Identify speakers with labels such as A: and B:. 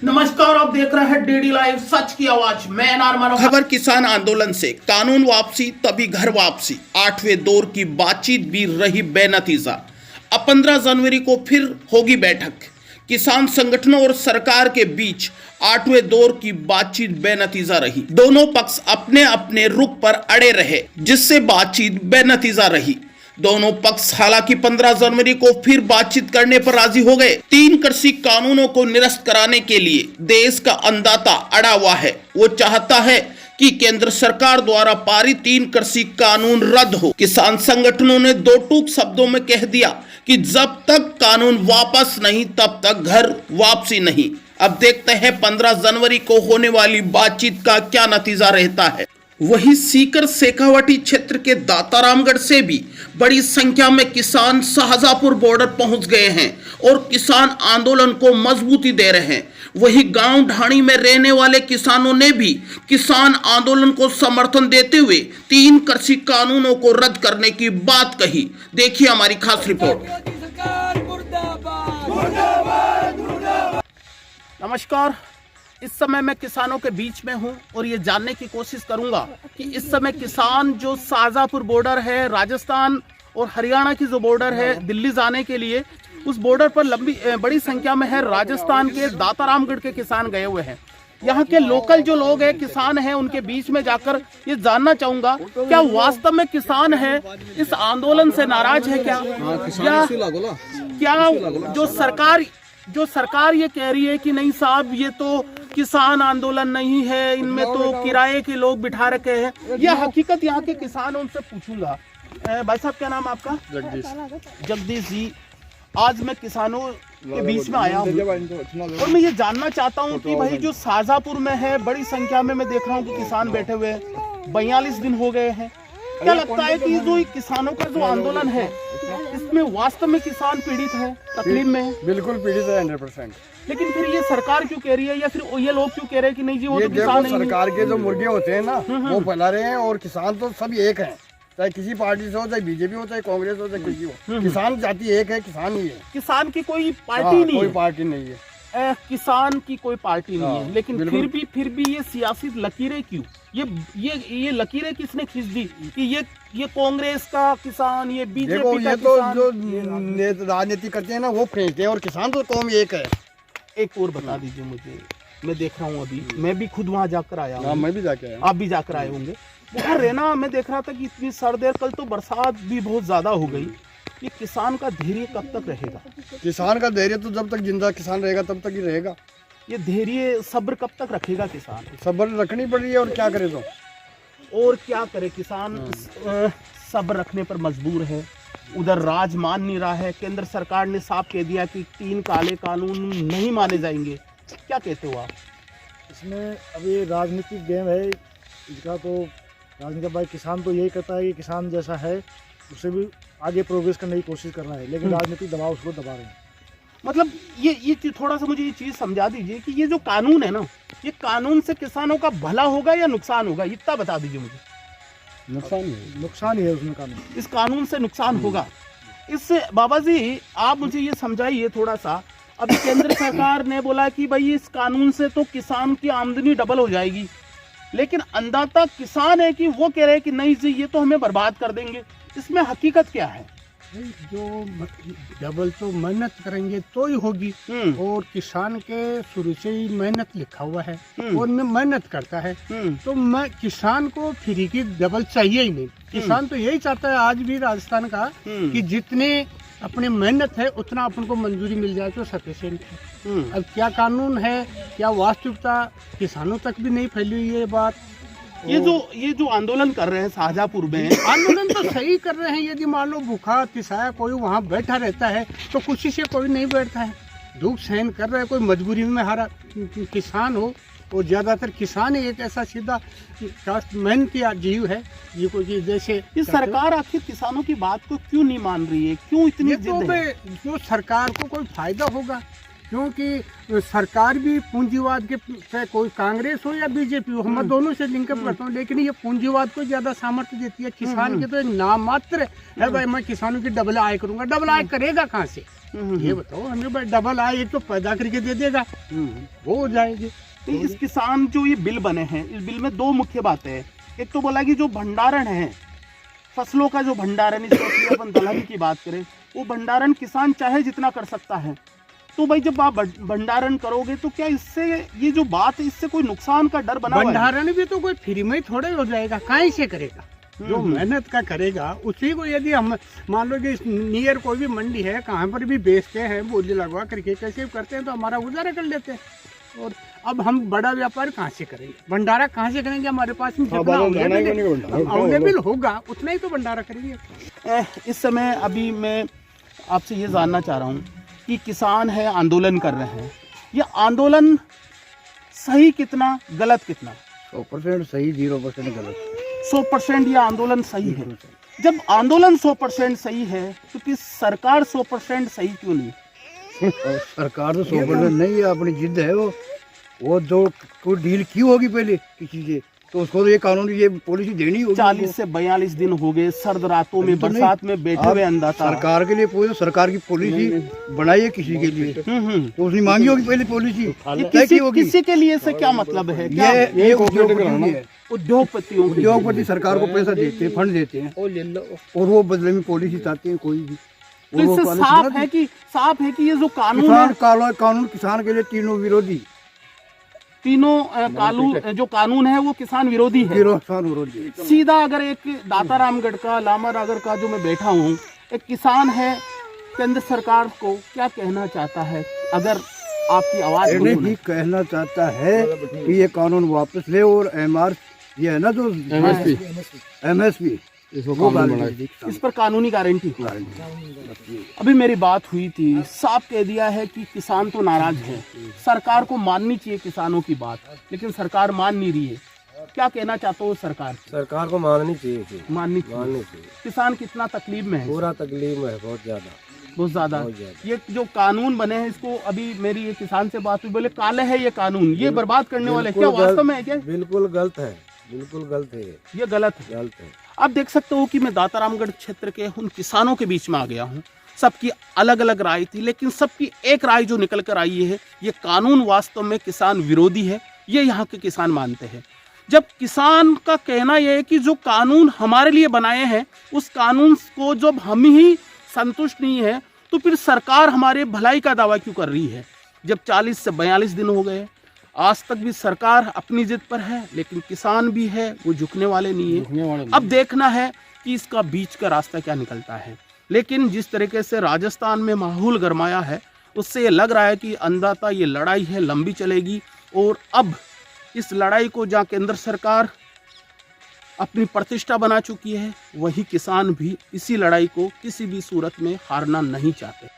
A: नमस्कार, आप देख रहे हैं डीडी लाइव सच की आवाज। मैं एनआर मनोहर। खबर किसान आंदोलन से कानून वापसी तभी घर वापसी, 8वें दौर की बातचीत भी रही बेनतीजा। अब 15 जनवरी को फिर होगी बैठक। किसान संगठनों और सरकार के बीच 8वें दौर की बातचीत बेनतीजा रही। दोनों पक्ष अपने अपने रुख पर अड़े रहे, जिससे बातचीत बेनतीजा रही। दोनों पक्ष हालांकि 15 जनवरी को फिर बातचीत करने पर राजी हो गए। 3 कृषि कानूनों को निरस्त कराने के लिए देश का अन्नदाता अड़ा हुआ है। वो चाहता है कि केंद्र सरकार द्वारा पारित 3 कृषि कानून रद्द हो। किसान संगठनों ने दो टूक शब्दों में कह दिया कि जब तक कानून वापस नहीं तब तक घर वापसी नहीं। अब देखते हैं 15 जनवरी को होने वाली बातचीत का क्या नतीजा रहता है। वहीं सीकर शेखावाटी क्षेत्र के दातारामगढ़ से भी बड़ी संख्या में किसान शाहजहांपुर बॉर्डर पहुंच गए हैं और किसान आंदोलन को मजबूती दे रहे हैं। वहीं गांव ढाणी में रहने वाले किसानों ने भी किसान आंदोलन को समर्थन देते हुए 3 कृषि कानूनों को रद्द करने की बात कही। देखिए हमारी खास रिपोर्ट। नमस्कार, इस समय मैं किसानों के बीच में हूं और ये जानने की कोशिश करूंगा कि इस समय किसान जो शाहजहांपुर बॉर्डर है, राजस्थान और हरियाणा की जो बॉर्डर है दिल्ली जाने के लिए, उस बॉर्डर पर बड़ी संख्या में है राजस्थान के दातारामगढ़ के किसान गए हुए हैं। यहाँ के लोकल जो लोग हैं, किसान हैं, उनके बीच में जाकर ये जानना चाहूंगा क्या वास्तव में किसान है इस आंदोलन से नाराज है क्या जो सरकार ये कह रही है कि नहीं साहब ये तो किसान आंदोलन नहीं है, इनमें तो किराए के लोग बिठा रखे हैं। यह हकीकत यहाँ के किसान उनसे पूछूंगा। भाई साहब क्या नाम आपका? जगदीश जी। आज मैं किसानों के बीच में आया हूँ और मैं ये जानना चाहता हूँ कि भाई जो शाहजहांपुर में है बड़ी संख्या में मैं देख रहा हूँ कि किसान बैठे हुए हैं, 42 दिन हो गए हैं। क्या लगता है कि जो किसानों का जो आंदोलन है इसमें वास्तव में किसान पीड़ित है, तकलीफ में है?
B: बिल्कुल पीड़ित है 100%।
A: लेकिन फिर ये सरकार क्यों कह रही है या फिर ये लोग क्यों कह रहे हैं कि नहीं जी वो तो किसान नहीं?
B: सरकार के जो मुर्गे होते हैं ना वो फैला रहे हैं और किसान तो सब एक हैं, चाहे किसी पार्टी से हो, चाहे बीजेपी हो, चाहे कांग्रेस हो, चाहे किसी हो, किसान जाति एक है, किसान ही है।
A: किसान की कोई पार्टी नहीं,
B: कोई पार्टी नहीं है।
A: किसान की कोई पार्टी नहीं है, लेकिन फिर भी ये सियासी लकीरें क्यों? ये लकीरें किसने खींच दी कि ये कांग्रेस का किसान, ये बीजेपी का किसान?
B: जो राजनीति करते हैं ना वो फेंकते हैं और किसान तो कौम एक है।
A: एक और बता दीजिए मुझे, मैं देख रहा हूँ अभी, मैं भी खुद वहाँ जाकर आया हूँ।
B: मैं भी जाके आया,
A: आप भी जाकर आए होंगे। वहाँ रहना मैं देख रहा था कि इतनी सर्द है, कल तो बरसात भी बहुत ज्यादा हो गई। ये किसान का धैर्य कब तक रहेगा?
B: किसान का धैर्य तो जब तक जिंदा किसान रहेगा तब तक ही रहेगा।
A: ये धैर्य सब्र कब तक रखेगा किसान?
B: सब्र रखनी पड़ रही है और क्या करे तो।
A: और क्या करे किसान? सब्र रखने पर मजबूर है। उधर राज मान नहीं रहा है। केंद्र सरकार ने साफ कह दिया कि 3 काले कानून नहीं माने जाएंगे। क्या कहते हो आप?
C: इसमें अभी राजनीतिक गेम है इसका, तो राजनीति भाई किसान तो यही कहता है कि किसान जैसा है उसे भी आगे प्रोग्रेस करने की कोशिश कर रहा है, लेकिन राजनीतिक दबाव उसको दबा रहे हैं।
A: मतलब ये थोड़ा सा मुझे ये चीज़ समझा दीजिए कि ये जो कानून है ना, ये कानून से किसानों का भला होगा या नुकसान होगा? इतना बता दीजिए मुझे।
C: नुकसान ही है उसमें कानून।
A: इस कानून से नुकसान होगा। इससे बाबा जी आप मुझे ये समझाइए थोड़ा सा। अभी केंद्र सरकार ने बोला कि भाई इस कानून से तो किसान की आमदनी डबल हो जाएगी, लेकिन अन्नदाता किसान है कि वो कह रहे हैं कि नहीं जी ये तो हमें बर्बाद कर देंगे। इसमें हकीकत क्या है?
D: जो डबल तो मेहनत करेंगे तो ही होगी, और किसान के शुरू से ही मेहनत लिखा हुआ है और मेहनत करता है, तो मैं किसान को फ्री की डबल चाहिए ही नहीं। किसान तो यही चाहता है आज भी राजस्थान का कि जितने अपनी मेहनत है उतना अपन को मंजूरी मिल जाए तो सफिशिएंट है। अब क्या कानून है, क्या वास्तविकता किसानों तक भी नहीं फैली हुई ये बात।
A: ये जो आंदोलन कर रहे हैं शाहजहांपुर में,
D: आंदोलन तो सही कर रहे हैं। यदि मान लो भूखा तिसाया कोई वहाँ बैठा रहता है तो खुशी से कोई नहीं बैठता है, दुख सहन कर रहा है, कोई मजबूरी में हारा किसान हो। और ज्यादातर किसान ही एक ऐसा सीधा मेहनती जीव है जिसको जैसे
A: ये सरकार आखिर किसानों की बात को क्यों नहीं मान रही है? क्यों इतनी जिद है?
D: जो सरकार को कोई फायदा होगा, क्योंकि सरकार भी पूंजीवाद के, चाहे कोई कांग्रेस हो या बीजेपी हो, हम दोनों से लिंकअप करता हूँ, लेकिन ये पूंजीवाद को ज्यादा सामर्थ्य देती है। किसान के तो एक नाम मात्र है भाई, मैं किसानों की डबल आय करूंगा। डबल आय करेगा कहाँ से, ये बताओ हमें भाई। डबल आय एक तो पैदा करके दे देगा, वो हो जाएगी।
A: तो इस किसान जो ये बिल बने हैं, इस बिल में दो मुख्य बातें हैं। एक तो बोला कि जो भंडारण है, फसलों का जो भंडारण, इसमें अपन दलहन की बात करें, वो भंडारण किसान चाहे जितना कर सकता है। तो भाई जब आप भंडारण करोगे तो क्या इससे, ये जो बात है, इससे कोई नुकसान का डर बना हुआ है?
D: भंडारण भी तो कोई फ्री में थोड़े हो जाएगा, कहाँ से करेगा? जो मेहनत का करेगा उसी को, यदि हम मान लो कि नियर कोई भी मंडी है, कहाँ पर भी बेचते हैं, बोली लगवा करके कैसे करते हैं, तो हमारा गुजारा कर लेते हैं। और अब हम बड़ा व्यापार कहाँ से करेंगे, भंडारा कहाँ से करेंगे? हमारे पास में जितना अवेलेबल होगा उतना ही तो भंडारा करेंगे।
A: इस समय अभी मैं आपसे ये जानना चाह रहा हूँ कि किसान है, आंदोलन कर रहे हैं, ये आंदोलन सही कितना, गलत कितना?
B: 100% सही, 0% गलत।
A: 100% ये आंदोलन सही है। जब आंदोलन 100% सही है तो कि सरकार 100% सही क्यों नहीं?
B: सरकार तो 100% नहीं है, अपनी जिद है। वो जो कोई डील की होगी पहले किसी से, तो उसको तो ये कानून, ये पॉलिसी देनी होगी।
A: 40 से 42 दिन हो गए, सर्द रातों में, बरसात में बैठे हुए अंदाता।
B: सरकार के लिए पूरी सरकार की पॉलिसी बनाई है किसी के लिए, तो उसने मांगी होगी पहले पॉलिसी, तय की होगी।
A: किसी के लिए से क्या मतलब है?
B: ये उद्योगपति सरकार को पैसा देते हैं, फंड देते हैं, और वो बदले में पॉलिसी चाहते हैं कोई भी।
A: तो इससे साफ है कि ये जो कानून है,
B: कानून किसान के लिए तीनों विरोधी,
A: तीनों जो कानून है वो किसान विरोधी है।
B: किसान विरोधी।
A: सीधा अगर एक दातारामगढ़ का, लामरागढ़ का जो मैं बैठा हूँ, एक किसान है, केंद्र सरकार को क्या कहना चाहता है? अगर आपकी आवाज
B: भी कहना चाहता है कि ये कानून वापस ले, और MR ये है ना जो MSP
A: इस पर कानूनी गारंटी। अभी मेरी बात हुई थी, साफ कह दिया है कि किसान तो नाराज है, सरकार को माननी चाहिए किसानों की बात, लेकिन सरकार मान नहीं रही है। क्या कहना चाहते हो? सरकार
E: को माननी चाहिए,
A: माननी चाहिए। किसान कितना तकलीफ में है?
E: पूरा तकलीफ में है, बहुत ज्यादा।
A: ये जो कानून बने हैं, इसको अभी मेरी ये किसान से बात हुई, बोले काले है ये कानून, ये बर्बाद करने वाले। क्या वास्तव में है क्या?
E: बिल्कुल गलत है, बिल्कुल गलत है,
A: ये गलत है। आप देख सकते हो कि मैं दातारामगढ़ क्षेत्र के उन किसानों के बीच में आ गया हूँ। सबकी अलग अलग राय थी, लेकिन सबकी एक राय जो निकल कर आई है, ये कानून वास्तव में किसान विरोधी है, ये यहाँ के किसान मानते हैं। जब किसान का कहना यह है कि जो कानून हमारे लिए बनाए हैं, उस कानून को जब हम ही संतुष्ट नहीं है, तो फिर सरकार हमारे भलाई का दावा क्यों कर रही है? जब 40 से 42 दिन हो गए, आज तक भी सरकार अपनी जिद पर है, लेकिन किसान भी है, वो झुकने वाले नहीं है। अब देखना है कि इसका बीच का रास्ता क्या निकलता है। लेकिन जिस तरीके से राजस्थान में माहौल गरमाया है, उससे ये लग रहा है कि अंदाता ये लड़ाई है, लंबी चलेगी। और अब इस लड़ाई को जहाँ केंद्र सरकार अपनी प्रतिष्ठा बना चुकी है, वही किसान भी इसी लड़ाई को किसी भी सूरत में हारना नहीं चाहते।